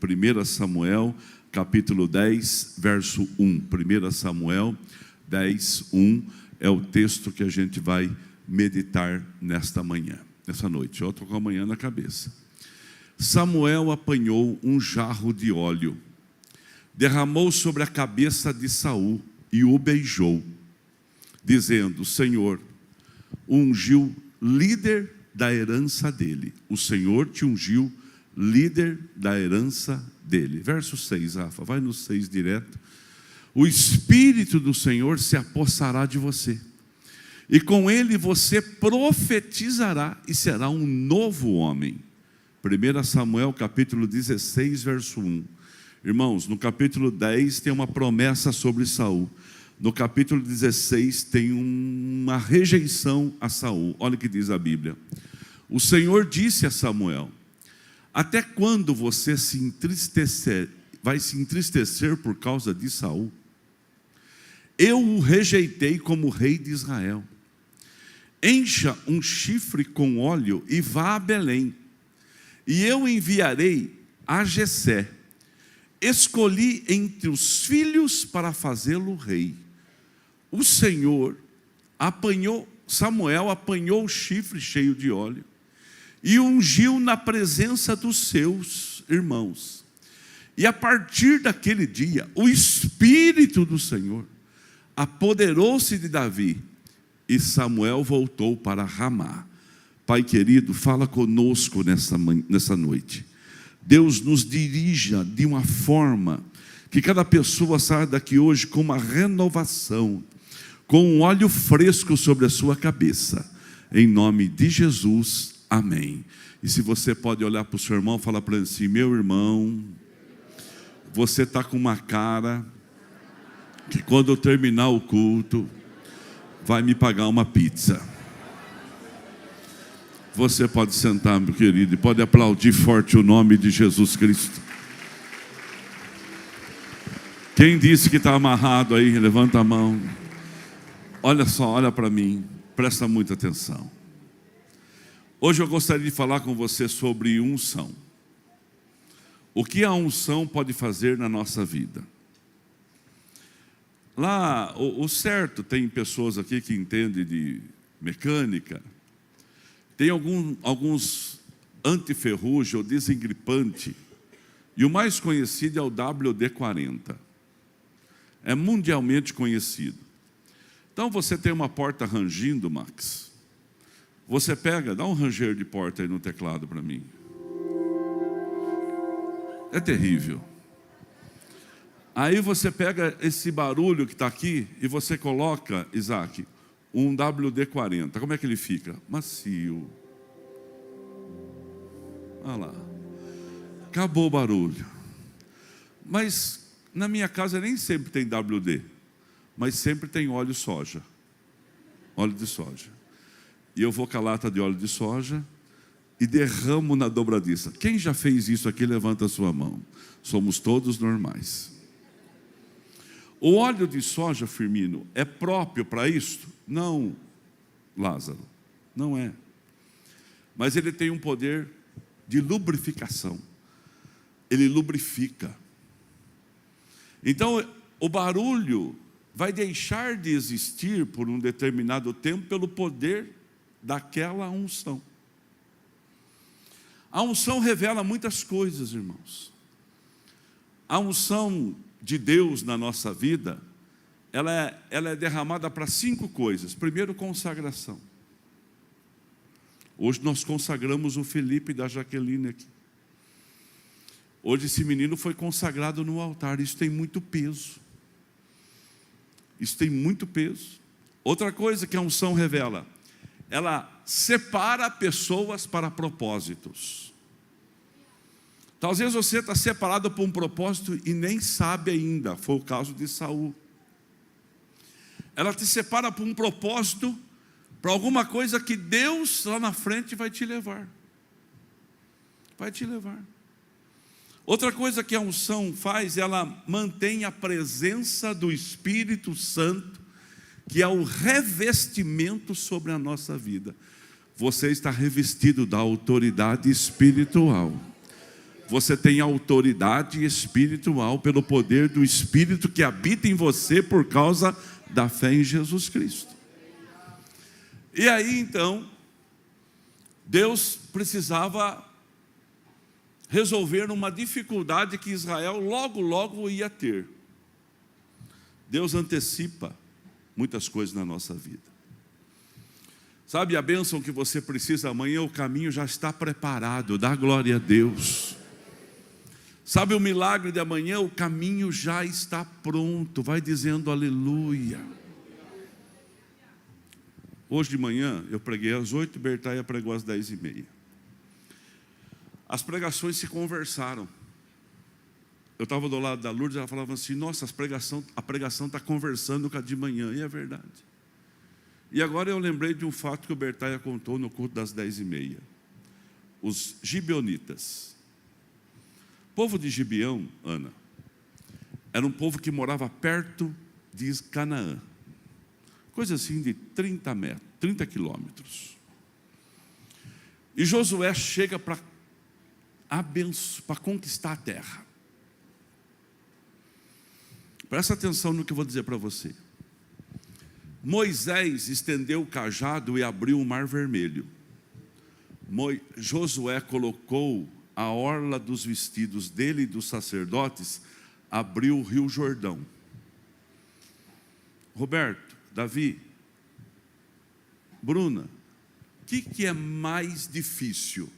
1 Samuel, capítulo 10, verso 1. 1 Samuel 10, 1 é o texto que a gente vai meditar nesta manhã, nessa noite. Eu estou com amanhã na cabeça. Samuel apanhou um jarro de óleo, derramou sobre a cabeça de Saul e o beijou, dizendo: Senhor, ungiu líder da herança dele. O Senhor te ungiu líder da herança dele. Verso 6, Rafa, vai no 6 direto. O Espírito do Senhor se apossará de você, e com ele você profetizará e será um novo homem. 1 Samuel capítulo 16, verso 1. Irmãos, no capítulo 10 tem uma promessa sobre Saul. No capítulo 16 tem uma rejeição a Saul. Olha o que diz a Bíblia. O Senhor disse a Samuel: até quando você vai se entristecer por causa de Saul? Eu o rejeitei como rei de Israel. Encha um chifre com óleo e vá a Belém, e eu enviarei a Jessé. Escolhi entre os filhos para fazê-lo rei. O Senhor Samuel apanhou o chifre cheio de óleo e ungiu na presença dos seus irmãos. E a partir daquele dia, o Espírito do Senhor apoderou-se de Davi, e Samuel voltou para Ramá. Pai querido, fala conosco nessa noite. Deus nos dirija de uma forma que cada pessoa saia daqui hoje com uma renovação, com um óleo fresco sobre a sua cabeça. Em nome de Jesus, amém. E se você pode olhar para o seu irmão, fala para ele assim: meu irmão, você está com uma cara que quando eu terminar o culto, vai me pagar uma pizza. Você pode sentar, meu querido, e pode aplaudir forte o nome de Jesus Cristo. Quem disse que está amarrado aí, levanta a mão. Olha só, olha para mim, presta muita atenção. Hoje eu gostaria de falar com você sobre unção. O que a unção pode fazer na nossa vida? Lá, o certo, tem pessoas aqui que entendem de mecânica. Tem alguns antiferrugem ou desengripante. E o mais conhecido é o WD-40. É mundialmente conhecido. Então você tem uma porta rangindo, Max. Você pega, dá um ranger de porta aí no teclado para mim. É terrível. Aí você pega esse barulho que está aqui e você coloca, Isaac, um WD-40. Como é que ele fica? Macio. Olha lá. Acabou o barulho. Mas na minha casa nem sempre tem WD, mas sempre tem óleo soja. Óleo de soja. E eu vou com a lata de óleo de soja e derramo na dobradiça. Quem já fez isso aqui, levanta a sua mão. Somos todos normais. O óleo de soja, Firmino, é próprio para isto? Não, Lázaro, não é. Mas ele tem um poder de lubrificação. Ele lubrifica. Então, o barulho vai deixar de existir por um determinado tempo pelo poder daquela unção. A unção revela muitas coisas, irmãos. A unção de Deus na nossa vida, ela é derramada para 5 coisas. Primeiro, consagração. Hoje nós consagramos o Felipe da Jaqueline aqui. Hoje esse menino foi consagrado no altar. Isso tem muito peso. Isso tem muito peso. Outra coisa que a unção revela, ela separa pessoas para propósitos. Talvez você está separado por um propósito e nem sabe ainda. Foi o caso de Saul. Ela te separa por um propósito, para alguma coisa que Deus lá na frente vai te levar. Vai te levar. Outra coisa que a unção faz, ela mantém a presença do Espírito Santo, que é o revestimento sobre a nossa vida. Você está revestido da autoridade espiritual. Você tem autoridade espiritual pelo poder do Espírito que habita em você por causa da fé em Jesus Cristo. E aí então, Deus precisava resolver uma dificuldade que Israel logo ia ter. Deus antecipa muitas coisas na nossa vida. Sabe a bênção que você precisa amanhã? O caminho já está preparado, dá glória a Deus. Sabe o milagre de amanhã? O caminho já está pronto, vai dizendo aleluia. Hoje de manhã eu preguei às 8, Bertaia pregou às 10h30. As pregações se conversaram. Eu estava do lado da Lourdes, ela falava assim, nossa, a pregação está conversando com a de manhã, e é verdade. E agora eu lembrei de um fato que o Bertaia contou no culto das 10h30. Os gibeonitas. O povo de Gibeão, Ana, era um povo que morava perto de Canaã. Coisa assim de 30 quilômetros. E Josué chega para conquistar a terra. Presta atenção no que eu vou dizer para você. Moisés estendeu o cajado e abriu o mar vermelho. Josué colocou a orla dos vestidos dele e dos sacerdotes, abriu o rio Jordão. Roberto, Davi, Bruna, o que é mais difícil?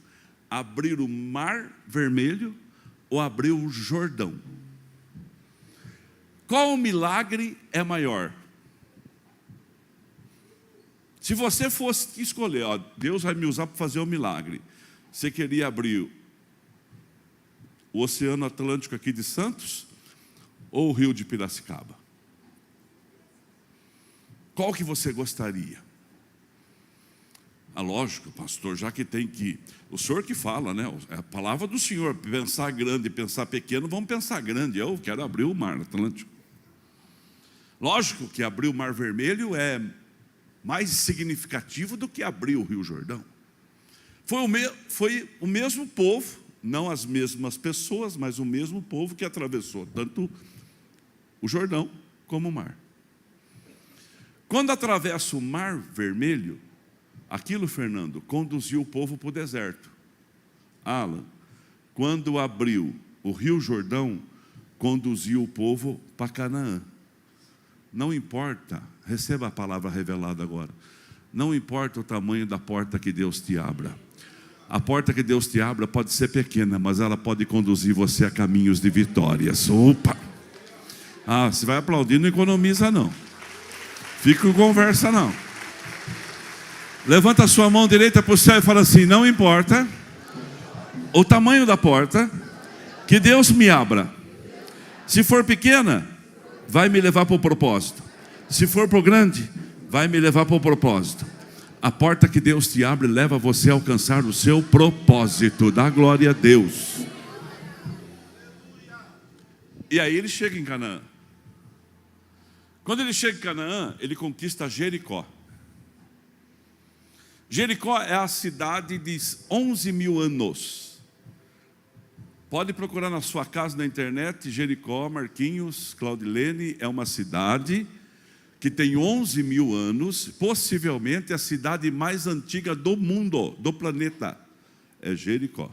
Abrir o mar vermelho ou abrir o Jordão? Qual milagre é maior? Se você fosse escolher, ó, Deus vai me usar para fazer um milagre. Você queria abrir o Oceano Atlântico aqui de Santos ou o Rio de Piracicaba? Qual que você gostaria? Ah, lógico, pastor, já que tem que... O senhor que fala, né? É a palavra do senhor. Pensar grande e pensar pequeno, vamos pensar grande. Eu quero abrir o mar Atlântico. Lógico que abrir o Mar Vermelho é mais significativo do que abrir o Rio Jordão. Foi o mesmo povo, não as mesmas pessoas, mas o mesmo povo que atravessou tanto o Jordão como o mar. Quando atravessa o Mar Vermelho, aquilo, Fernando, conduziu o povo para o deserto. Alan, quando abriu o Rio Jordão, conduziu o povo para Canaã. Não importa, receba a palavra revelada agora. Não importa o tamanho da porta que Deus te abra. A porta que Deus te abra pode ser pequena, mas ela pode conduzir você a caminhos de vitórias. Opa! Ah, você vai aplaudir, não economiza não. Fica com conversa não. Levanta a sua mão direita para o céu e fala assim, não importa o tamanho da porta, que Deus me abra. Se for pequena, vai me levar para o propósito. Se for para o grande, vai me levar para o propósito. A porta que Deus te abre leva você a alcançar o seu propósito. Dá glória a Deus. E aí ele chega em Canaã. Quando ele chega em Canaã, ele conquista Jericó. Jericó é a cidade de 11.000 anos. Pode procurar na sua casa na internet, Jericó, Marquinhos, Claudilene, é uma cidade que tem 11.000 anos, possivelmente a cidade mais antiga do mundo, do planeta, é Jericó.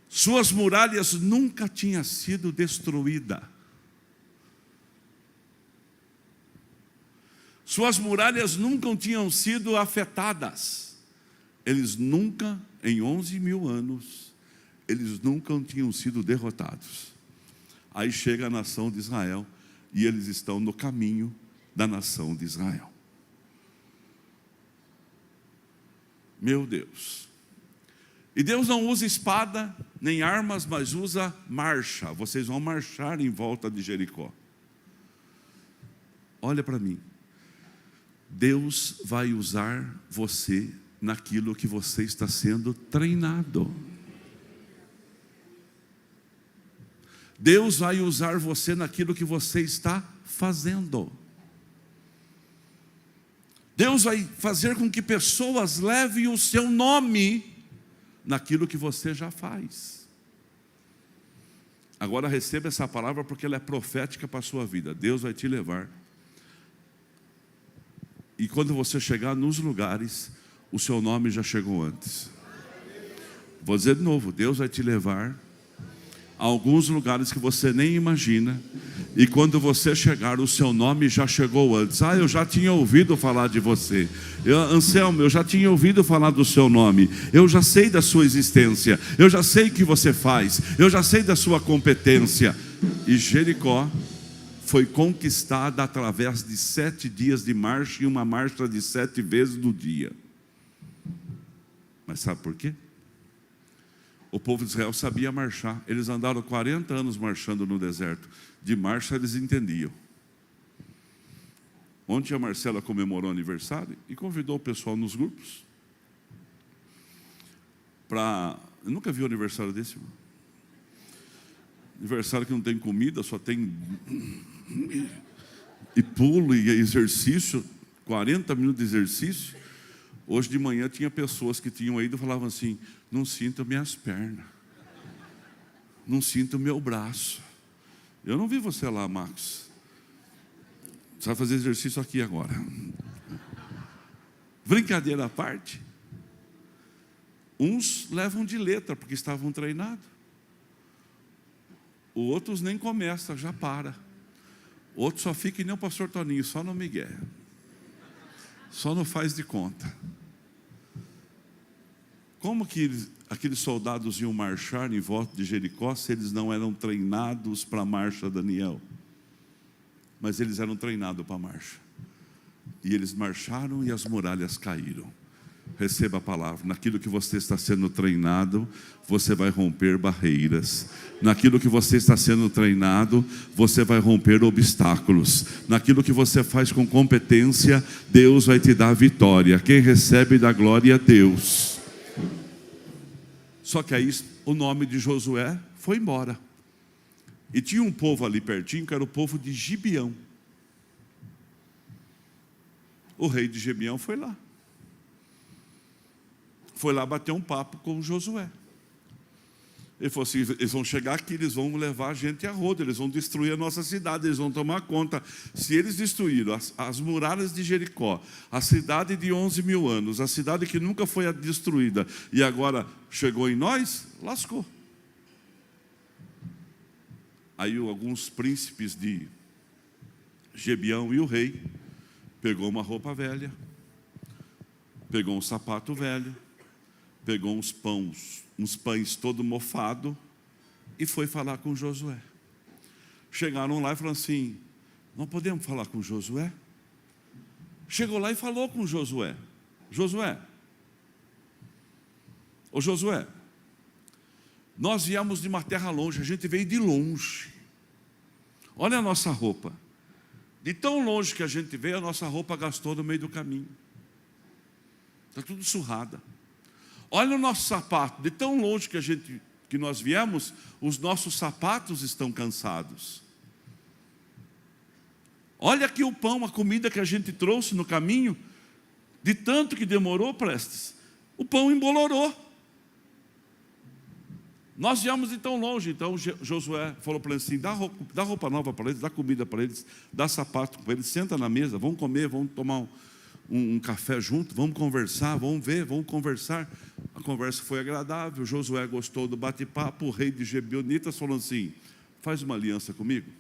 Suas muralhas nunca tinham sido destruídas. Suas muralhas nunca tinham sido afetadas. Eles nunca, em 11.000 anos, eles nunca tinham sido derrotados. Aí chega a nação de Israel e eles estão no caminho da nação de Israel. Meu Deus. E Deus não usa espada nem armas, mas usa marcha. Vocês vão marchar em volta de Jericó. Olha para mim. Deus vai usar você naquilo que você está sendo treinado. Deus vai usar você naquilo que você está fazendo. Deus vai fazer com que pessoas levem o seu nome naquilo que você já faz. Agora receba essa palavra porque ela é profética para a sua vida. Deus vai te levar. E quando você chegar nos lugares, o seu nome já chegou antes. Vou dizer de novo, Deus vai te levar a alguns lugares que você nem imagina. E quando você chegar, o seu nome já chegou antes. Eu já tinha ouvido falar de você. Anselmo, eu já tinha ouvido falar do seu nome. Eu já sei da sua existência. Eu já sei o que você faz. Eu já sei da sua competência. E Jericó foi conquistada através de 7 dias de marcha e uma marcha de 7 vezes no dia. Mas sabe por quê? O povo de Israel sabia marchar. Eles andaram 40 anos marchando no deserto. De marcha eles entendiam. Ontem a Marcela comemorou aniversário e convidou o pessoal nos grupos. Eu nunca vi um aniversário desse, irmão. Aniversário que não tem comida, só tem e pulo e exercício, 40 minutos de exercício. Hoje de manhã tinha pessoas que tinham ido e falavam assim: não sinto minhas pernas, não sinto meu braço. Eu não vi você lá, Marcos. Você vai fazer exercício aqui agora. Brincadeira à parte. Uns levam de letra porque estavam treinados. Outros nem começam, já para. Outros só fica que nem o pastor Toninho, só no migué. Só não faz de conta. Como que aqueles soldados iam marchar em volta de Jericó se eles não eram treinados para a marcha, Daniel? Mas eles eram treinados para a marcha. E eles marcharam e as muralhas caíram. Receba a palavra. Naquilo que você está sendo treinado, você vai romper barreiras. Naquilo que você está sendo treinado, você vai romper obstáculos. Naquilo que você faz com competência, Deus vai te dar vitória. Quem recebe dá glória a Deus. Só que aí o nome de Josué foi embora. E tinha um povo ali pertinho, que era o povo de Gibeão. O rei de Gibeão foi lá. Foi lá bater um papo com Josué. Ele falou assim: eles vão chegar aqui, eles vão levar a gente a rodo, eles vão destruir a nossa cidade, eles vão tomar conta. Se eles destruíram as muralhas de Jericó, a cidade de 11 mil anos, a cidade que nunca foi destruída, e agora chegou em nós, lascou. Aí alguns príncipes de Gibeão e o rei pegou uma roupa velha, pegou um sapato velho, pegou uns pães todo mofado e foi falar com Josué. Chegaram lá e falaram assim: não podemos falar com Josué? Chegou lá e falou com Josué. Ô Josué, nós viemos de uma terra longe, a gente veio de longe. Olha a nossa roupa. De tão longe que a gente veio, a nossa roupa gastou no meio do caminho. Está tudo surrada. Olha o nosso sapato, de tão longe que nós viemos, os nossos sapatos estão cansados. Olha aqui o pão, a comida que a gente trouxe no caminho, de tanto que demorou, prestes, o pão embolorou. Nós viemos de tão longe. Então Josué falou para eles assim: dá roupa nova para eles, dá comida para eles, dá sapato para eles, senta na mesa, vamos comer, vamos tomar um café junto, vamos conversar, vamos conversar. A conversa foi agradável, Josué gostou do bate-papo. O rei de Gibeonitas falou assim: faz uma aliança comigo.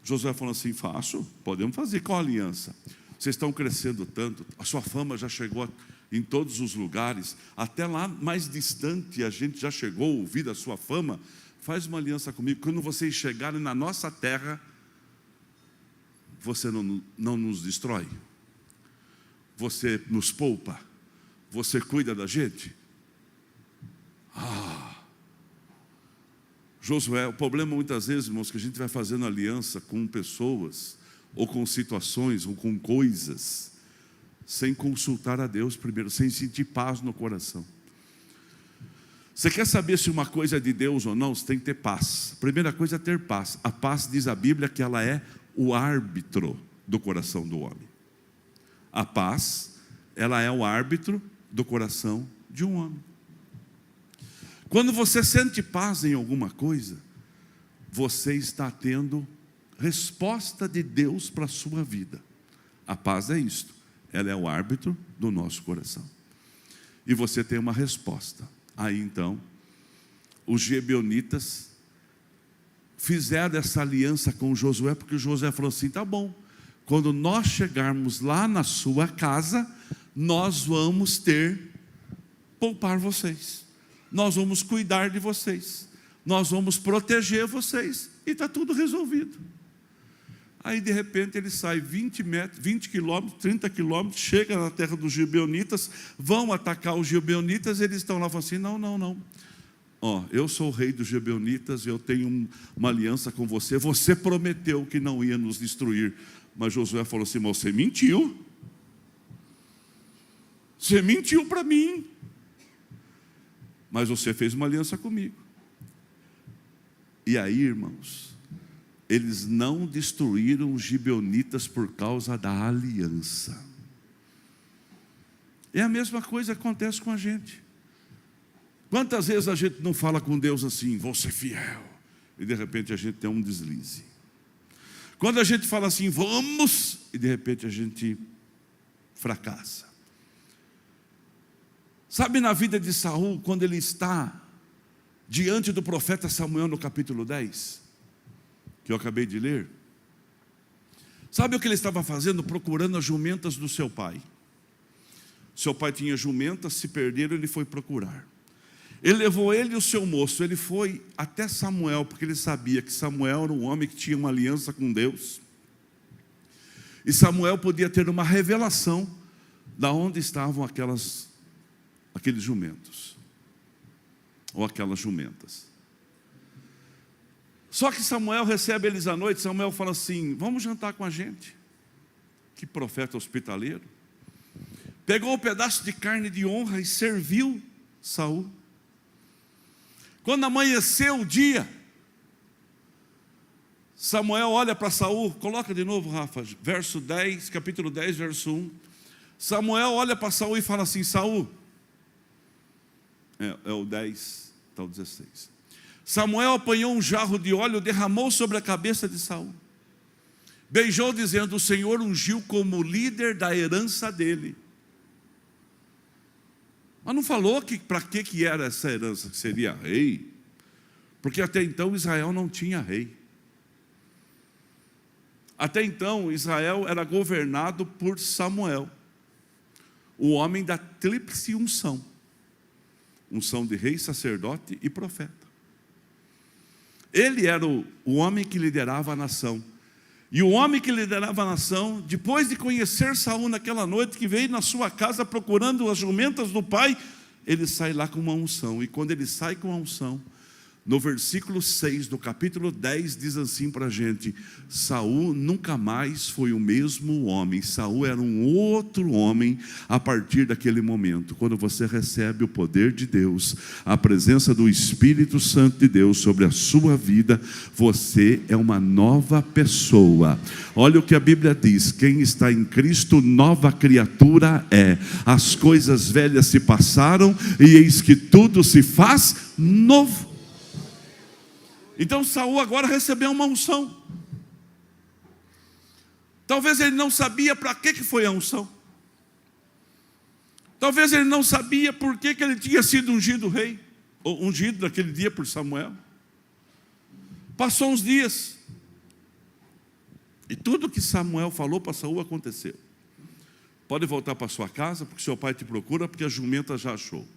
Josué falou assim: faço, podemos fazer. Qual aliança? Vocês estão crescendo tanto, a sua fama já chegou em todos os lugares, até lá mais distante a gente já chegou a ouvir a sua fama. Faz uma aliança comigo, quando vocês chegarem na nossa terra, você não nos destrói, você nos poupa, você cuida da gente. Josué, o problema muitas vezes, irmãos, que a gente vai fazendo aliança com pessoas, ou com situações, ou com coisas, sem consultar a Deus primeiro, sem sentir paz no coração. Você quer saber se uma coisa é de Deus ou não? Você tem que ter paz. A primeira coisa é ter paz. A paz, diz a Bíblia, que ela é o árbitro do coração do homem. A paz, ela é o árbitro do coração de um homem. Quando você sente paz em alguma coisa, você está tendo resposta de Deus para a sua vida. A paz é isto, ela é o árbitro do nosso coração. E você tem uma resposta. Aí então, os gibeonitas fizeram essa aliança com Josué, porque Josué falou assim: tá bom, quando nós chegarmos lá na sua casa, nós vamos poupar vocês, nós vamos cuidar de vocês, nós vamos proteger vocês, e está tudo resolvido. Aí de repente ele sai 20 quilômetros, 30 quilômetros, chega na terra dos gibeonitas, vão atacar os gibeonitas, eles estão lá e falam assim: não, eu sou o rei dos gibeonitas, eu tenho uma aliança com você, você prometeu que não ia nos destruir. Mas Josué falou assim: mas você mentiu para mim, mas você fez uma aliança comigo. E aí, irmãos, eles não destruíram os gibeonitas por causa da aliança. É a mesma coisa que acontece com a gente. Quantas vezes a gente não fala com Deus assim: vou ser fiel, e de repente a gente tem um deslize. Quando a gente fala assim: vamos, e de repente a gente fracassa. Sabe, na vida de Saul, quando ele está diante do profeta Samuel no capítulo 10, que eu acabei de ler, sabe o que ele estava fazendo? Procurando as jumentas do seu pai. Seu pai tinha jumentas, se perderam, ele foi procurar. Ele levou ele e o seu moço, ele foi até Samuel, porque ele sabia que Samuel era um homem que tinha uma aliança com Deus. E Samuel podia ter uma revelação de onde estavam aqueles jumentos, ou aquelas jumentas. Só que Samuel recebe eles à noite. Samuel fala assim: vamos jantar com a gente. Que profeta hospitaleiro. Pegou um pedaço de carne de honra e serviu Saul. Quando amanheceu o dia, Samuel olha para Saul. Coloca de novo, Rafa, verso 10, capítulo 10, verso 1. Samuel olha para Saul e fala assim: Saul, é o 10, está o 16. Samuel apanhou um jarro de óleo, derramou sobre a cabeça de Saul, beijou, dizendo: o Senhor ungiu como líder da herança dele. Mas não falou para que era essa herança, que seria rei, porque até então Israel não tinha rei. Até então Israel era governado por Samuel, o homem da tríplice unção, unção de rei, sacerdote e profeta. Ele era o homem que liderava a nação. E o homem que liderava a nação, depois de conhecer Saul naquela noite, que veio na sua casa procurando as jumentas do pai, ele sai lá com uma unção. E quando ele sai com a unção, no versículo 6 do capítulo 10, diz assim para a gente: Saul nunca mais foi o mesmo homem. Saul era um outro homem a partir daquele momento. Quando você recebe o poder de Deus, a presença do Espírito Santo de Deus sobre a sua vida, você é uma nova pessoa. Olha o que a Bíblia diz: quem está em Cristo, nova criatura é. As coisas velhas se passaram e eis que tudo se faz novo. Então Saul agora recebeu uma unção. Talvez ele não sabia para que foi a unção. Talvez ele não sabia por que ele tinha sido ungido rei, ou ungido naquele dia por Samuel. Passou uns dias, e tudo que Samuel falou para Saul aconteceu. Pode voltar para sua casa, porque seu pai te procura, porque a jumenta já achou.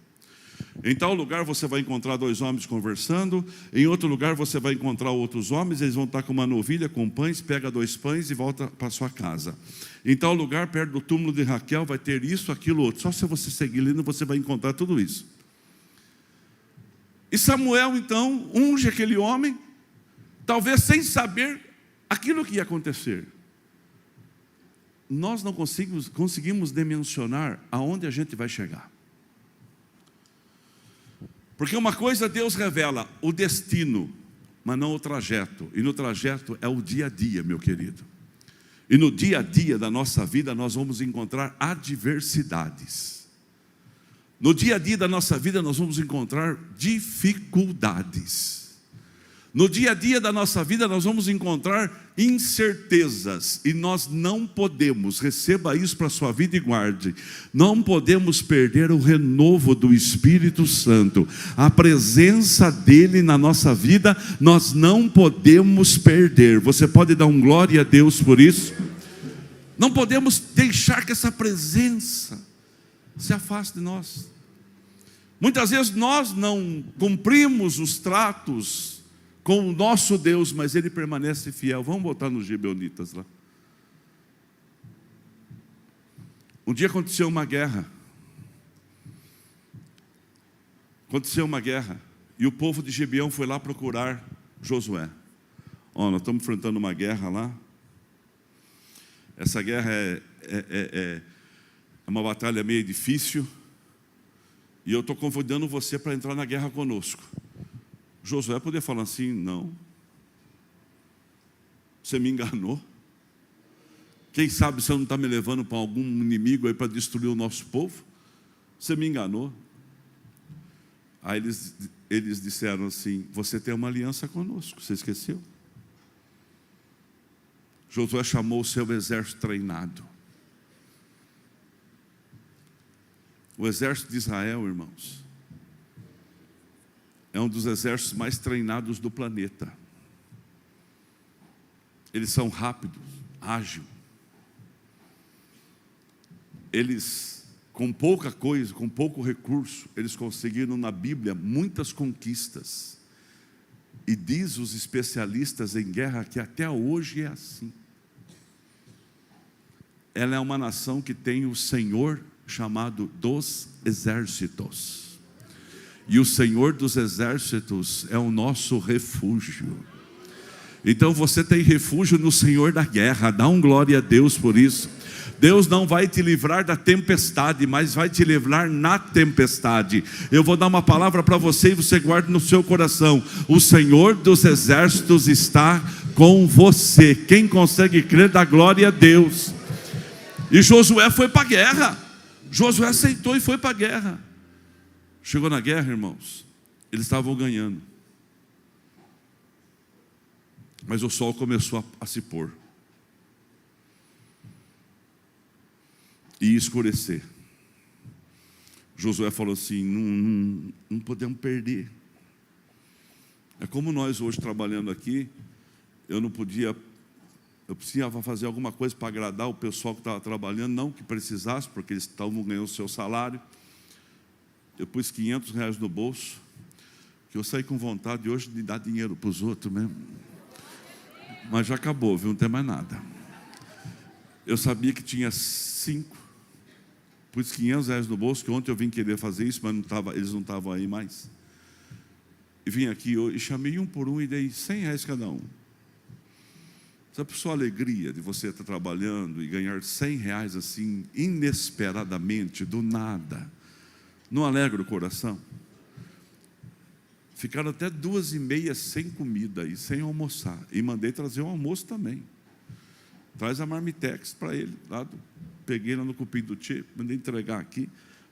Em tal lugar você vai encontrar 2 homens conversando. Em outro lugar você vai encontrar outros homens. Eles vão estar com uma novilha com pães. Pega 2 pães e volta para sua casa. Em tal lugar, perto do túmulo de Raquel, vai ter isso, aquilo, outro. Só se você seguir lendo, você vai encontrar tudo isso. E Samuel então unge aquele homem, talvez sem saber aquilo que ia acontecer. Nós não conseguimos dimensionar aonde a gente vai chegar. Porque uma coisa Deus revela: o destino, mas não o trajeto. E no trajeto é o dia a dia, meu querido. E no dia a dia da nossa vida nós vamos encontrar adversidades. No dia a dia da nossa vida nós vamos encontrar dificuldades. No dia a dia da nossa vida nós vamos encontrar incertezas. E nós não podemos, receba isso para a sua vida e guarde, não podemos perder o renovo do Espírito Santo. A presença dele na nossa vida nós não podemos perder. Você pode dar um glória a Deus por isso? Não podemos deixar que essa presença se afaste de nós. Muitas vezes nós não cumprimos os tratos com o nosso Deus, mas Ele permanece fiel. Vamos botar nos Gibeonitas lá. Um dia aconteceu uma guerra. E o povo de Gibeão foi lá procurar Josué. Nós estamos enfrentando uma guerra lá. Essa guerra é uma batalha meio difícil. E eu estou convidando você para entrar na guerra conosco. Josué poderia falar assim: não, você me enganou. Quem sabe você não está me levando para algum inimigo aí para destruir o nosso povo? Você me enganou. Aí eles disseram assim: você tem uma aliança conosco, você esqueceu? Josué chamou o seu exército treinado. O exército de Israel, irmãos, é um dos exércitos mais treinados do planeta. Eles são rápidos, ágeis. Eles, com pouca coisa, com pouco recurso, eles conseguiram na Bíblia muitas conquistas. E diz os especialistas em guerra que até hoje é assim. Ela é uma nação que tem o Senhor chamado dos exércitos. E o Senhor dos exércitos é o nosso refúgio. Então você tem refúgio no Senhor da guerra. Dá um glória a Deus por isso. Deus não vai te livrar da tempestade, mas vai te livrar na tempestade. Eu vou dar uma palavra para você e você guarda no seu coração: o Senhor dos exércitos está com você. Quem consegue crer, dá glória a Deus. E Josué foi para a guerra. Josué aceitou e foi para a guerra. Chegou na guerra, irmãos, eles estavam ganhando. Mas o sol começou a se pôr. E escurecer. Josué falou assim: não podemos perder. É como nós hoje trabalhando aqui. Eu precisava fazer alguma coisa para agradar o pessoal que estava trabalhando. Não que precisasse, porque eles estavam ganhando o seu salário. Eu pus R$500 no bolso, que eu saí com vontade hoje de dar dinheiro para os outros mesmo. Mas já acabou, viu? Não tem mais nada. Eu sabia que tinha 5. Pus R$500 no bolso, que ontem eu vim querer fazer isso, mas eles não estavam aí mais. E vim aqui e chamei um por um e dei R$100 cada um. Sabe a sua alegria de você estar trabalhando e ganhar R$100 assim, inesperadamente, do nada? Não alegra o coração? Ficaram até 2h30 sem comida e sem almoçar. E mandei trazer um almoço também. Traz a marmitex para ele. Peguei lá no cupim do Tchê, mandei entregar aqui,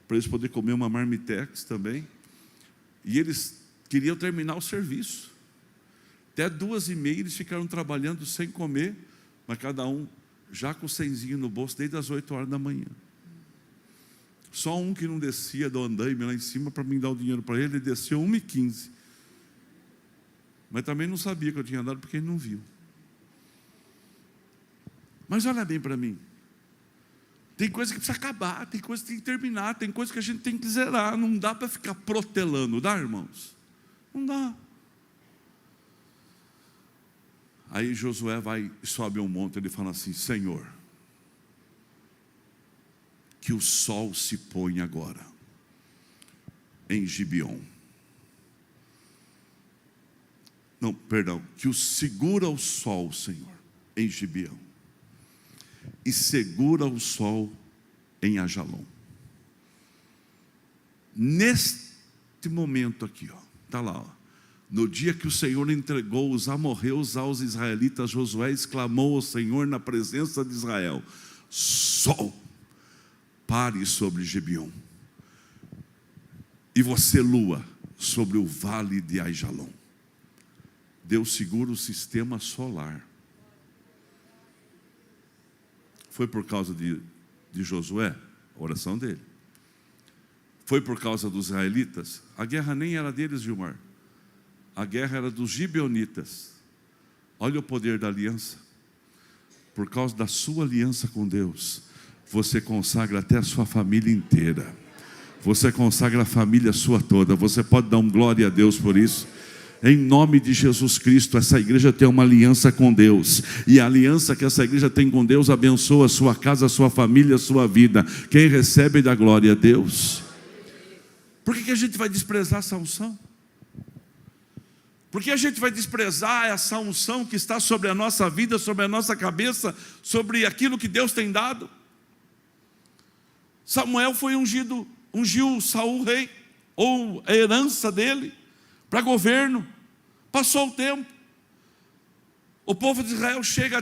para eles poderem comer uma marmitex também. E eles queriam terminar o serviço. Até 2h30 eles ficaram trabalhando sem comer, mas cada um já com o cenzinho no bolso, desde as 8 horas da manhã. Só um que não descia do andaime lá em cima para mim dar o dinheiro para ele desceu 1h15. Mas também não sabia que eu tinha dado, porque ele não viu. Mas olha bem para mim. Tem coisa que precisa acabar, tem coisa que tem que terminar, tem coisa que a gente tem que zerar. Não dá para ficar protelando, dá, irmãos? Não dá. Aí Josué vai e sobe um monte, ele fala assim: Senhor, que o sol se põe agora em Gibeon. Não, perdão, que segura o sol, Senhor, em Gibeão, e segura o sol em Ajalon. Neste momento aqui, está lá, no dia que o Senhor entregou os amorreus aos israelitas, Josué exclamou ao Senhor na presença de Israel: sol, pare sobre Gibeon. E você, lua, sobre o vale de Aijalon. Deus segura o sistema solar. Foi por causa de Josué, a oração dele. Foi por causa dos israelitas. A guerra nem era deles, Gilmar. A guerra era dos gibeonitas. Olha o poder da aliança. Por causa da sua aliança com Deus, você consagra até a sua família inteira. Você consagra a família sua toda. Você pode dar glória a Deus por isso? Em nome de Jesus Cristo, essa igreja tem uma aliança com Deus. E a aliança que essa igreja tem com Deus abençoa a sua casa, a sua família, a sua vida. Quem recebe dá glória a Deus. Por que a gente vai desprezar essa unção? Por que a gente vai desprezar essa unção que está sobre a nossa vida, sobre a nossa cabeça, sobre aquilo que Deus tem dado? Samuel foi ungiu Saul rei, ou a herança dele, para governo. Passou o tempo. O povo de Israel chega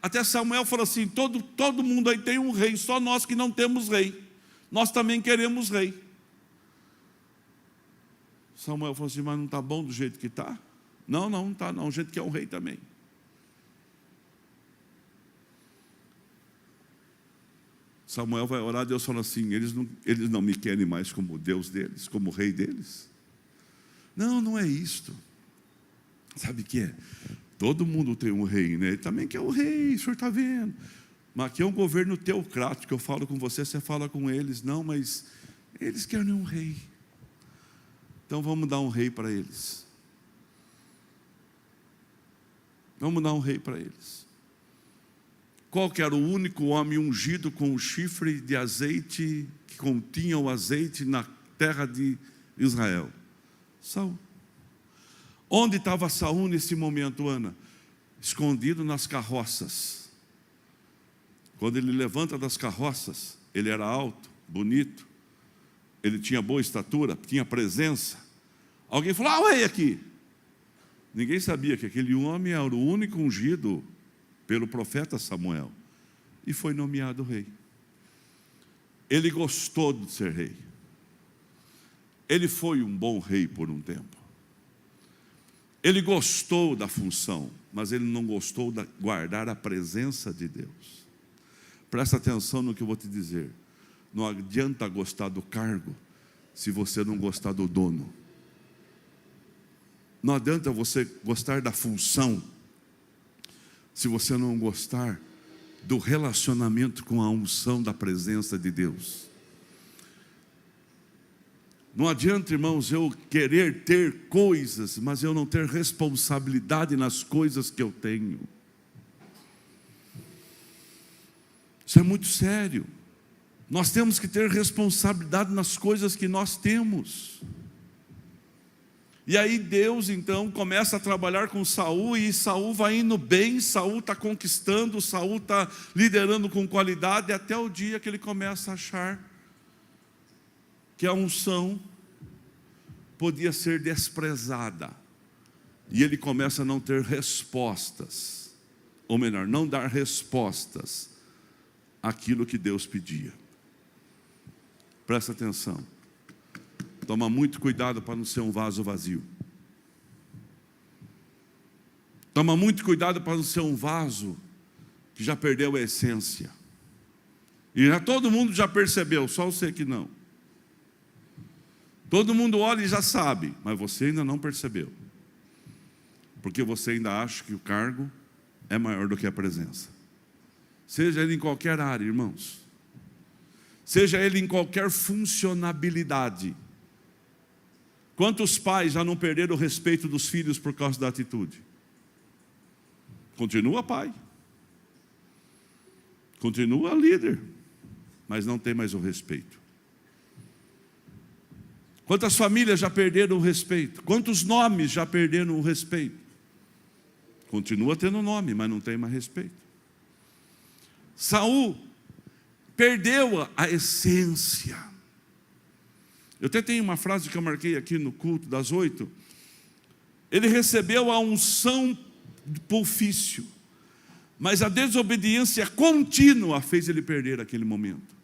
até Samuel e fala assim: todo mundo aí tem um rei, só nós que não temos rei. Nós também queremos rei. Samuel falou assim: mas não está bom do jeito que está? Não está não, o jeito que é um rei também. Samuel vai orar, Deus fala assim: eles não me querem mais como Deus deles, como rei deles. Não é isto. Sabe o que é? Todo mundo tem um rei, né? Ele também quer o rei, o senhor está vendo. Mas aqui é um governo teocrático, eu falo com você, você fala com eles. Não, mas eles querem um rei. Então vamos dar um rei para eles. Vamos dar um rei para eles. Qual que era o único homem ungido com o chifre de azeite, que continha o azeite na terra de Israel? Saul. Onde estava Saul nesse momento, Ana? Escondido nas carroças. Quando ele levanta das carroças, ele era alto, bonito, ele tinha boa estatura, tinha presença. Alguém falou: o rei aqui. Ninguém sabia que aquele homem era o único ungido pelo profeta Samuel. E foi nomeado rei. Ele gostou de ser rei. Ele foi um bom rei por um tempo. Ele gostou da função, mas ele não gostou de guardar a presença de Deus. Presta atenção no que eu vou te dizer. Não adianta gostar do cargo se você não gostar do dono. Não adianta você gostar da função se você não gostar do relacionamento com a unção da presença de Deus. Não adianta, irmãos, eu querer ter coisas, mas eu não ter responsabilidade nas coisas que eu tenho. Isso é muito sério. Nós temos que ter responsabilidade nas coisas que nós temos. E aí Deus então começa a trabalhar com Saul, e Saul vai indo bem, Saul está conquistando, Saul está liderando com qualidade, até o dia que ele começa a achar que a unção podia ser desprezada. E ele começa a não ter respostas, ou melhor, não dar respostas àquilo que Deus pedia. Presta atenção. Toma muito cuidado para não ser um vaso vazio. Toma muito cuidado para não ser um vaso que já perdeu a essência. E todo mundo já percebeu, só você que não. Todo mundo olha e já sabe, mas você ainda não percebeu. Porque você ainda acha que o cargo é maior do que a presença. Seja ele em qualquer área, irmãos. Seja ele em qualquer funcionabilidade. Quantos pais já não perderam o respeito dos filhos por causa da atitude? Continua pai. Continua líder. Mas não tem mais o respeito. Quantas famílias já perderam o respeito? Quantos nomes já perderam o respeito? Continua tendo nome, mas não tem mais respeito. Saul perdeu a essência. Eu até tenho uma frase que eu marquei aqui no culto das 8. Ele recebeu a unção do ofício, mas a desobediência contínua fez ele perder aquele momento.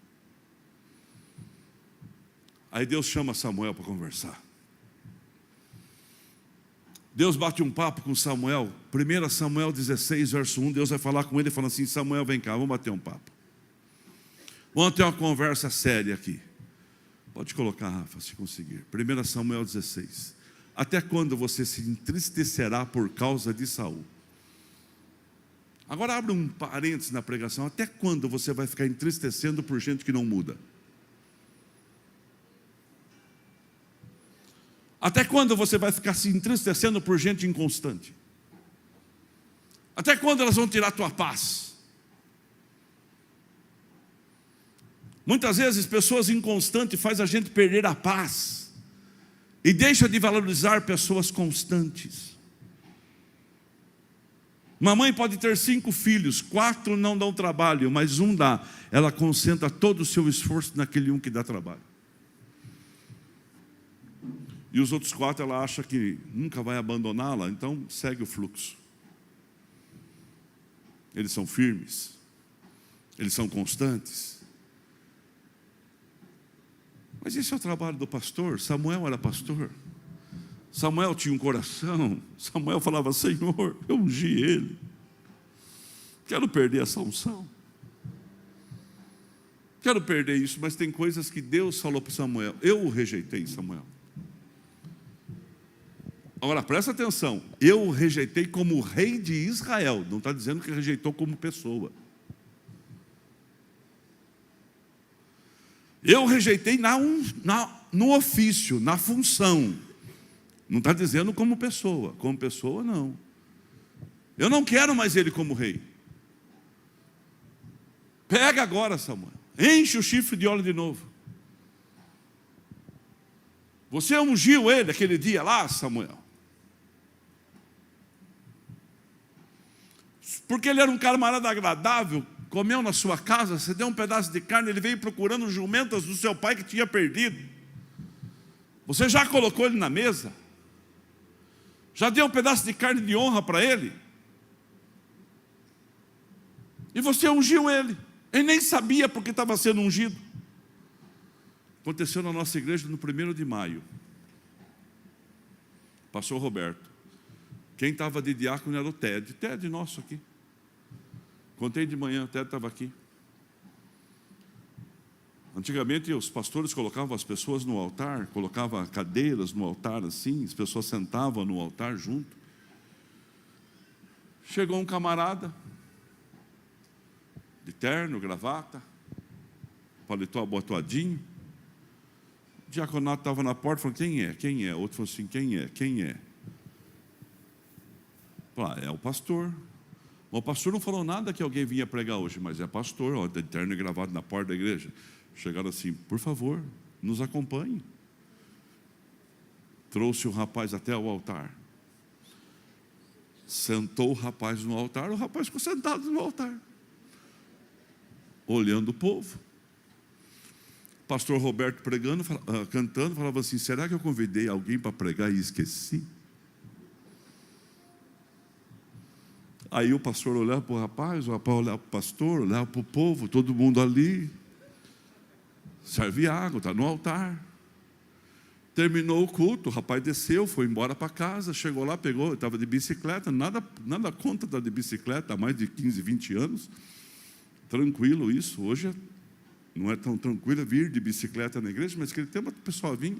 Aí Deus chama Samuel para conversar. Deus bate um papo com Samuel. 1 Samuel 16, verso 1. Deus vai falar com ele e fala assim: Samuel, vem cá, vamos bater um papo. Vamos ter uma conversa séria aqui. Pode colocar, Rafa, se conseguir. 1 Samuel 16. Até quando você se entristecerá por causa de Saul? Agora abre um parênteses na pregação. Até quando você vai ficar entristecendo por gente que não muda? Até quando você vai ficar se entristecendo por gente inconstante? Até quando elas vão tirar a tua paz? Muitas vezes pessoas inconstantes fazem a gente perder a paz e deixa de valorizar pessoas constantes. Uma mãe pode ter 5 filhos, 4 não dão trabalho, mas um dá. Ela concentra todo o seu esforço naquele um que dá trabalho. E os outros 4 ela acha que nunca vai abandoná-la, então segue o fluxo. Eles são firmes, eles são constantes. Mas esse é o trabalho do pastor. Samuel era pastor. Samuel tinha um coração. Samuel falava: Senhor, eu ungi ele. Quero perder essa unção. Quero perder isso, mas tem coisas que Deus falou para Samuel. Eu o rejeitei, Samuel. Agora presta atenção. Eu o rejeitei como rei de Israel. Não está dizendo que rejeitou como pessoa. Eu rejeitei no ofício, na função. Não está dizendo como pessoa. Como pessoa, não. Eu não quero mais ele como rei. Pega agora, Samuel. Enche o chifre de óleo de novo. Você ungiu ele aquele dia lá, Samuel. Porque ele era um camarada agradável, comeu na sua casa, você deu um pedaço de carne, ele veio procurando jumentas do seu pai que tinha perdido. Você já colocou ele na mesa? Já deu um pedaço de carne de honra para ele? E você ungiu ele. Ele nem sabia porque estava sendo ungido. Aconteceu na nossa igreja no 1º de maio. Pastor Roberto. Quem estava de diácono era o Ted. Ted nosso aqui. Contei de manhã, o Ted estava aqui. Antigamente os pastores colocavam as pessoas no altar, colocavam cadeiras no altar assim, as pessoas sentavam no altar junto. Chegou um camarada, de terno, gravata, paletó abotoadinho. O diaconato estava na porta, falou: quem é? Quem é? O outro falou assim: quem é? Quem é? Falei: é o pastor. O pastor não falou nada que alguém vinha pregar hoje, mas é pastor, ó, de terno e gravata na porta da igreja. Chegaram assim: por favor, nos acompanhe. Trouxe o rapaz até o altar. Sentou o rapaz no altar, o rapaz ficou sentado no altar, olhando o povo. Pastor Roberto pregando, cantando, falava assim: será que eu convidei alguém para pregar e esqueci? Aí o pastor olhava para o rapaz olhava para o pastor, olhava para o povo, todo mundo ali. Serve água, está no altar. Terminou o culto, o rapaz desceu, foi embora para casa, chegou lá, pegou, estava de bicicleta, nada contra estar de bicicleta, há mais de 15, 20 anos. Tranquilo isso, hoje não é tão tranquilo vir de bicicleta na igreja, mas aquele tempo o pessoal vinha.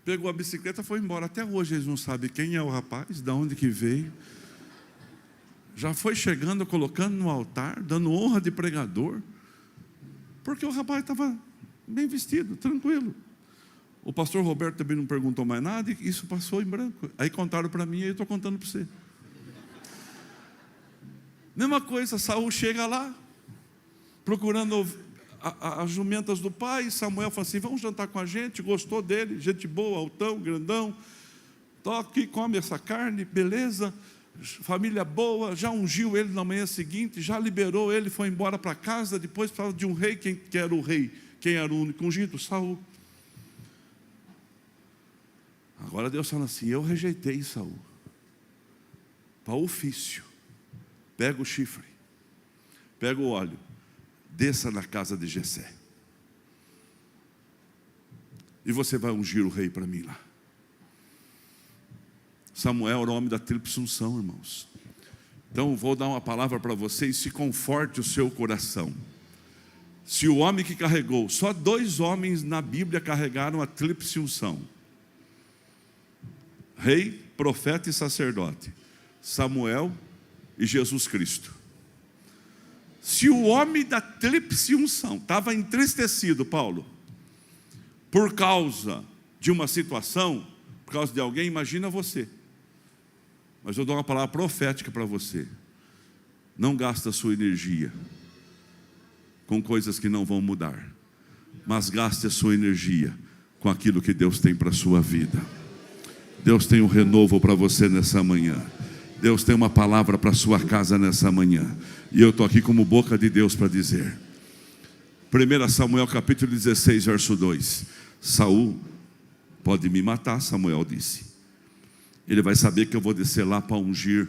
Pegou a bicicleta e foi embora. Até hoje eles não sabem quem é o rapaz, de onde que veio. Já foi chegando, colocando no altar, dando honra de pregador, porque o rapaz estava bem vestido, tranquilo. O pastor Roberto também não perguntou mais nada, e isso passou em branco. Aí contaram para mim, e eu estou contando para você. Mesma coisa, Saul chega lá, procurando as jumentas do pai. Samuel fala assim: vamos jantar com a gente. Gostou dele, gente boa, altão, grandão. Toque, come essa carne, beleza. Família boa, já ungiu ele na manhã seguinte, já liberou ele, foi embora para casa. Depois falava de um rei. Quem era o rei? Quem era o único ungido? Saul. Agora Deus fala assim: eu rejeitei Saul para o ofício. Pega o chifre, pega o óleo, desça na casa de Jessé. E você vai ungir o rei para mim lá. Samuel era o homem da tríplice unção, irmãos. Então vou dar uma palavra para vocês, se conforte o seu coração. Se o homem que carregou, só 2 homens na Bíblia carregaram a tríplice unção: rei, profeta e sacerdote, Samuel e Jesus Cristo. Se o homem da tríplice unção estava entristecido, Paulo, por causa de uma situação, por causa de alguém, imagina você. Mas eu dou uma palavra profética para você: não gasta a sua energia com coisas que não vão mudar, mas gaste a sua energia com aquilo que Deus tem para a sua vida. Deus tem um renovo para você nessa manhã. Deus tem uma palavra para a sua casa nessa manhã. E eu estou aqui como boca de Deus para dizer. 1 Samuel capítulo 16, verso 2. Saul pode me matar, Samuel disse. Ele vai saber que eu vou descer lá para ungir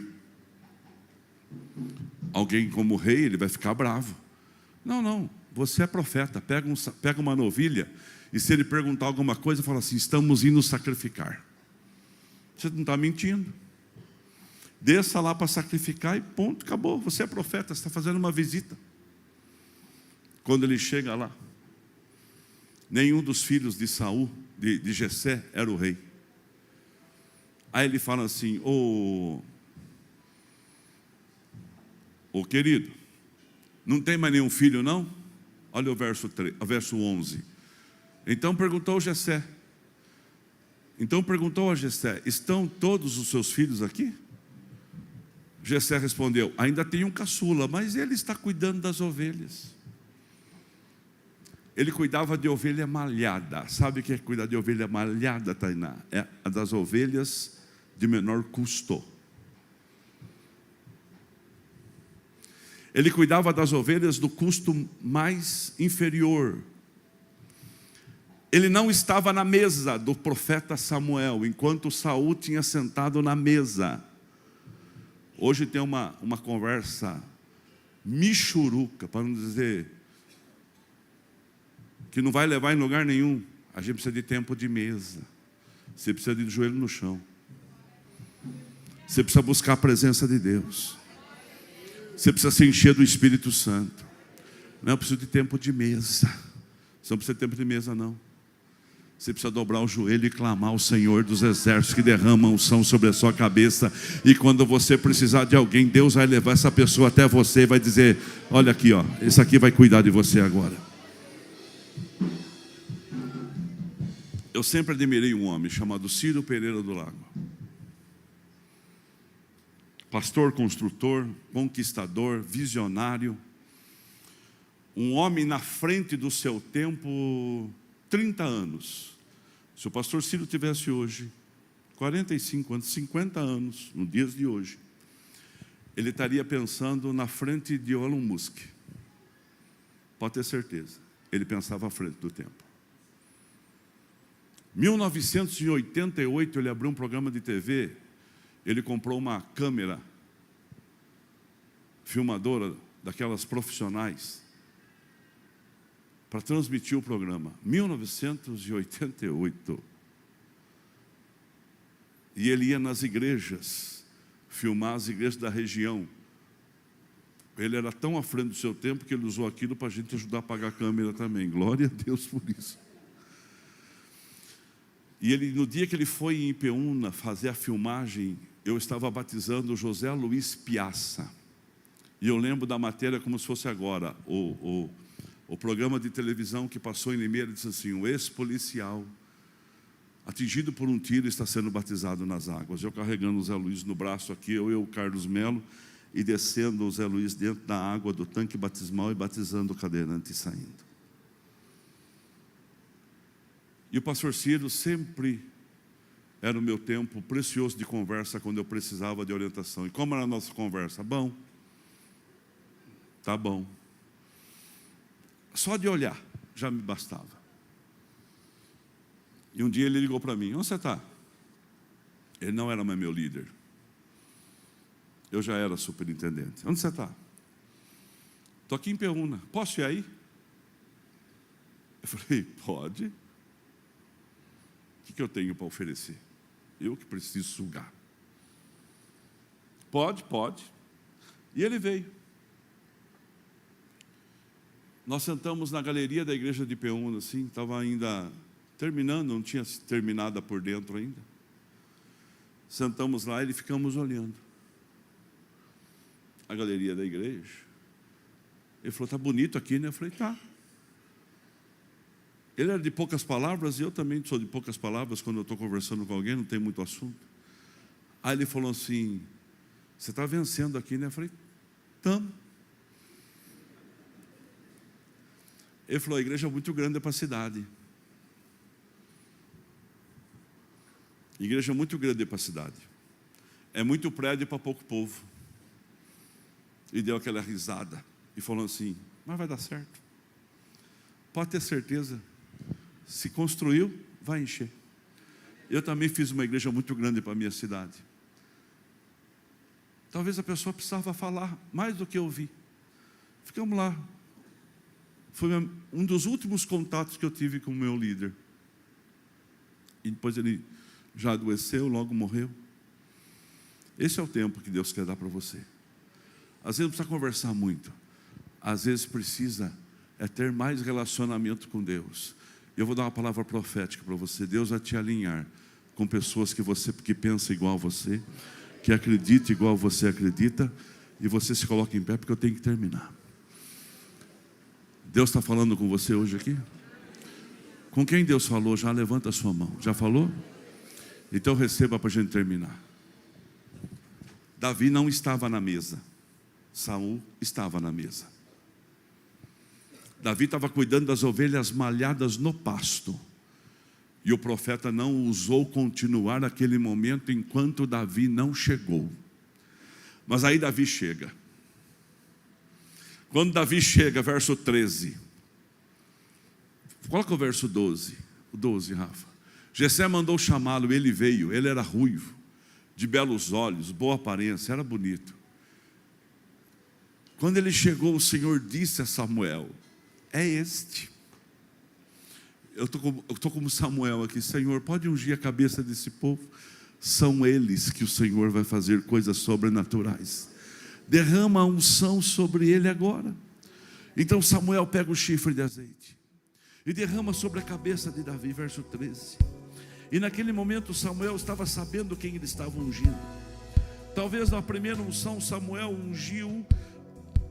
alguém como rei, ele vai ficar bravo. Não, você é profeta, pega uma novilha, e se ele perguntar alguma coisa, fala assim: estamos indo sacrificar. Você não está mentindo. Desça lá para sacrificar e ponto, acabou. Você é profeta, você está fazendo uma visita. Quando ele chega lá, nenhum dos filhos de Saul, de Jessé, era o rei. Aí ele fala assim: ô querido, não tem mais nenhum filho não? Olha o verso 11. Então perguntou a Jessé: estão todos os seus filhos aqui? Jessé respondeu: ainda tem um caçula, mas ele está cuidando das ovelhas. Ele cuidava de ovelha malhada. Sabe o que é cuidar de ovelha malhada, Tainá? É a das ovelhas de menor custo. Ele cuidava das ovelhas do custo mais inferior. Ele não estava na mesa do profeta Samuel, enquanto Saul tinha sentado na mesa. Hoje tem uma conversa michuruca, para não dizer que não vai levar em lugar nenhum. A gente precisa de tempo de mesa. Você precisa de joelho no chão. Você precisa buscar a presença de Deus. Você precisa se encher do Espírito Santo. Não, eu preciso de tempo de mesa. Você não precisa de tempo de mesa, não. Você precisa dobrar o joelho e clamar ao Senhor dos exércitos, que derrama unção sobre a sua cabeça. E quando você precisar de alguém, Deus vai levar essa pessoa até você e vai dizer: olha aqui, ó, esse aqui vai cuidar de você agora. Eu sempre admirei um homem chamado Ciro Pereira do Lago. Pastor, construtor, conquistador, visionário. Um homem na frente do seu tempo, 30 anos. Se o pastor Ciro tivesse hoje 45 anos, 50 anos, nos dias de hoje, ele estaria pensando na frente de Elon Musk. Pode ter certeza, ele pensava à frente do tempo. 1988, ele abriu um programa de TV. Ele comprou uma câmera filmadora, daquelas profissionais, para transmitir o programa. 1988. E ele ia nas igrejas, filmar as igrejas da região. Ele era tão à frente do seu tempo que ele usou aquilo para a gente ajudar a pagar a câmera também. Glória a Deus por isso. E ele, no dia que ele foi em Ipeúna fazer a filmagem, eu estava batizando o José Luiz Piazza. E eu lembro da matéria como se fosse agora. O programa de televisão que passou em Limeira disse assim: o ex-policial atingido por um tiro está sendo batizado nas águas. Eu carregando o Zé Luiz no braço aqui, eu o Carlos Melo, e descendo o Zé Luiz dentro da água do tanque batismal e batizando o cadeirante e saindo. E o pastor Ciro sempre era o meu tempo precioso de conversa quando eu precisava de orientação. E como era a nossa conversa? Bom, tá bom. Só de olhar já me bastava. E um dia ele ligou para mim: onde você está? Ele não era mais meu líder. Eu já era superintendente. Onde você está? Estou aqui em Ipeúna. Posso ir aí? Eu falei: pode. O que eu tenho para oferecer? Eu que preciso sugar. Pode. E ele veio. Nós sentamos na galeria da igreja de Peúna, assim, estava ainda terminando, não tinha terminado por dentro ainda. Sentamos lá e ficamos olhando a galeria da igreja. Ele falou, está bonito aqui, né? Eu falei, tá. Ele era de poucas palavras e eu também sou de poucas palavras quando eu estou conversando com alguém, não tem muito assunto. Aí ele falou assim, você está vencendo aqui, né? Eu falei, estamos. Ele falou, a igreja é muito grande para a cidade. Igreja muito grande para a cidade. É muito prédio para pouco povo. E deu aquela risada. E falou assim, mas vai dar certo. Pode ter certeza. Se construiu, vai encher. Eu também fiz uma igreja muito grande para a minha cidade. Talvez a pessoa precisava falar mais do que eu ouvi. Ficamos lá. Foi um dos últimos contatos que eu tive com o meu líder. E depois ele já adoeceu, logo morreu. Esse é o tempo que Deus quer dar para você. Às vezes não precisa conversar muito. Às vezes precisa ter mais relacionamento com Deus. Eu vou dar uma palavra profética para você. Deus vai te alinhar com pessoas que pensam igual a você, que acreditam igual você acredita, e você se coloca em pé porque eu tenho que terminar. Deus está falando com você hoje aqui? Com quem Deus falou? Já levanta a sua mão. Já falou? Então receba para a gente terminar. Davi não estava na mesa. Saul estava na mesa. Davi estava cuidando das ovelhas malhadas no pasto. E o profeta não ousou continuar aquele momento enquanto Davi não chegou. Mas aí Davi chega. Quando Davi chega, verso 13. Coloca o verso 12. O 12, Rafa. Jessé mandou chamá-lo, ele veio. Ele era ruivo, de belos olhos, boa aparência, era bonito. Quando ele chegou, o Senhor disse a Samuel, é este. Eu estou como Samuel aqui. Senhor, pode ungir a cabeça desse povo? São eles que o Senhor vai fazer coisas sobrenaturais. Derrama a unção sobre ele agora. Então Samuel pega o chifre de azeite e derrama sobre a cabeça de Davi, verso 13. E naquele momento Samuel estava sabendo quem ele estava ungindo. Talvez na primeira unção Samuel ungiu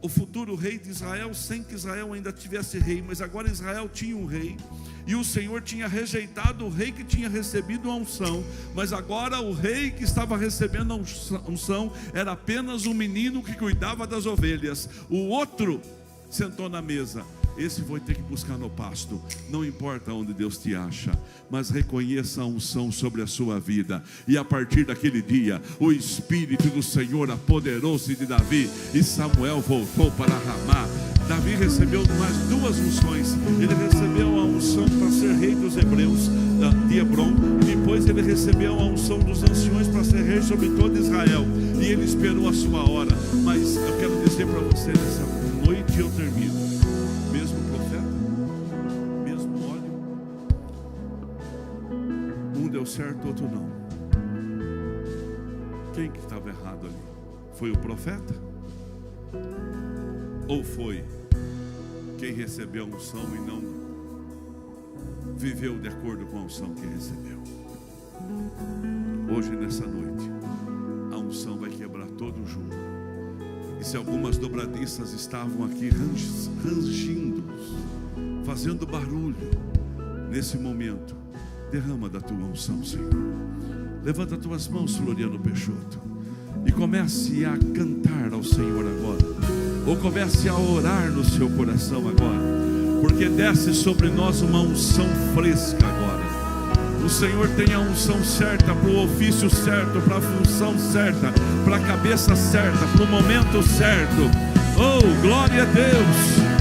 o futuro rei de Israel sem que Israel ainda tivesse rei, mas agora Israel tinha um rei, e o Senhor tinha rejeitado o rei que tinha recebido a unção, mas agora o rei que estava recebendo a unção era apenas um menino que cuidava das ovelhas. O outro sentou na mesa. Esse vai ter que buscar no pasto. Não importa onde Deus te acha, mas reconheça a unção sobre a sua vida. E a partir daquele dia, o Espírito do Senhor apoderou-se de Davi, e Samuel voltou para Ramá. Davi recebeu mais duas unções. Ele recebeu a unção para ser rei dos hebreus de Hebron, e depois ele recebeu a unção dos anciões para ser rei sobre todo Israel. E ele esperou a sua hora. Mas eu quero dizer para você nessa noite, eu termino. Mesmo profeta, mesmo óleo, um deu certo, outro não. Quem que estava errado ali? Foi o profeta? Ou foi quem recebeu a unção e não viveu de acordo com a unção que recebeu? Hoje, nessa noite, a unção vai quebrar todo o jugo. E se algumas dobradiças estavam aqui rangindo, fazendo barulho, nesse momento, derrama da tua unção, Senhor. Levanta as tuas mãos, Floriano Peixoto, e comece a cantar ao Senhor agora, ou comece a orar no seu coração agora, porque desce sobre nós uma unção fresca agora. O Senhor tem a unção certa, para o ofício certo, para a função certa, para a cabeça certa, para o momento certo. Oh, glória a Deus!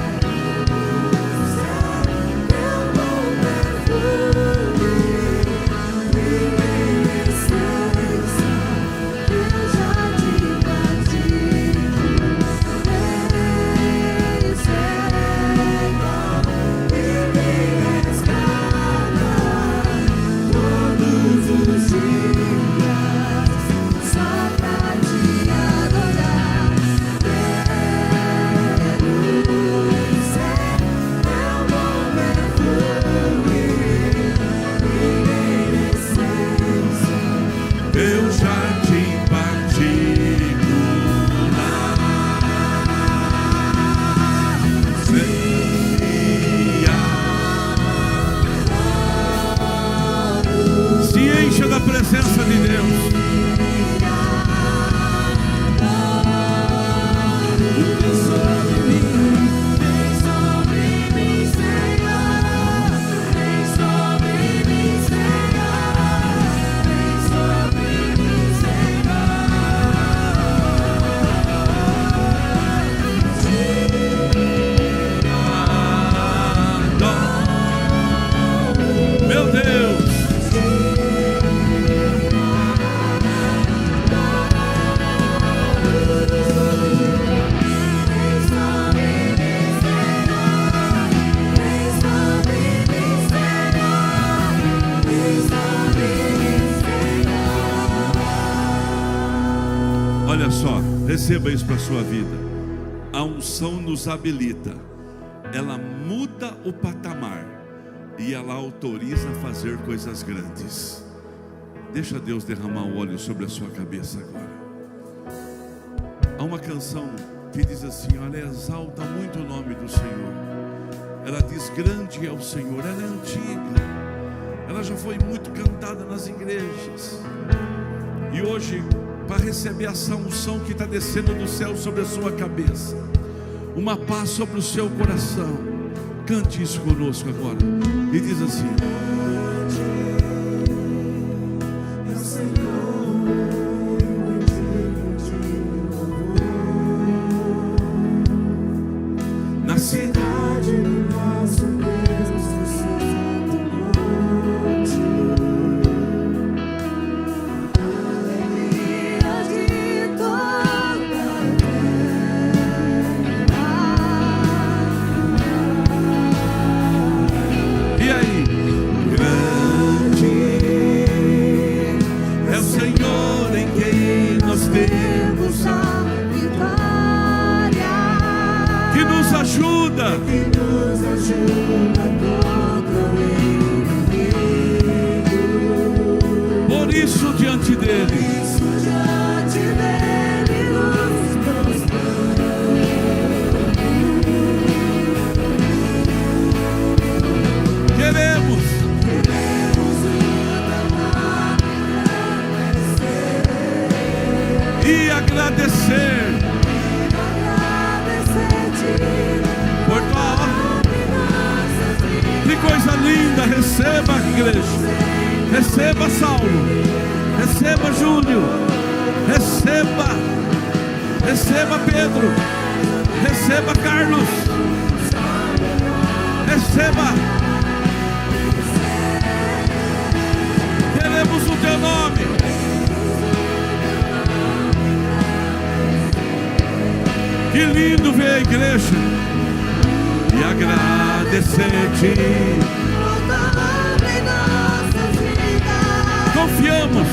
Oh, Olha só, receba isso para a sua vida. A unção nos habilita, ela muda o patamar e ela autoriza a fazer coisas grandes. Deixa Deus derramar o óleo sobre a sua cabeça agora. Há uma canção que diz assim: olha, exalta muito o nome do Senhor. Ela diz: grande é o Senhor. Ela é antiga, ela já foi muito cantada nas igrejas. E hoje, para receber essa unção que está descendo do céu sobre a sua cabeça, uma paz sobre o seu coração, cante isso conosco agora. E diz assim: na cidade do nosso Deus, alegria de toda a terra. E aí? Grande é o Senhor em quem nós temos a vitória, que nos ajuda contra o inimigo. Por isso diante dele nos prostramos. Queremos e agradecer por tua obra. Que coisa linda! Receba, igreja. Receba, Saulo. Receba, Júlio. Receba, Pedro. Receba, Carlos. Receba. Queremos o teu nome. Que lindo ver a igreja e agradecer-te. Confiamos.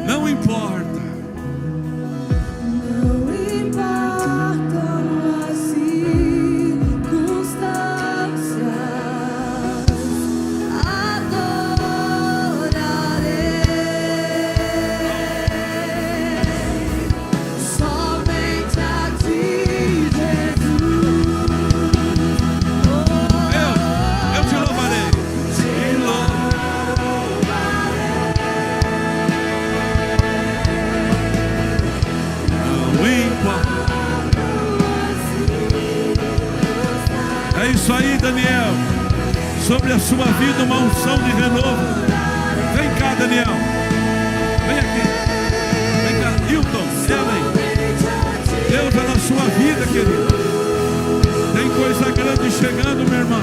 Não importa. Não importam as circunstâncias, adorarei somente a ti, Jesus. Eu te louvarei. Te É isso aí, Daniel. Sobre a sua vida uma unção de renovo. Vem cá, Daniel. Vem aqui. Vem cá, Hilton, Ellen. Deus é na sua vida, querido. Tem coisa grande chegando, meu irmão.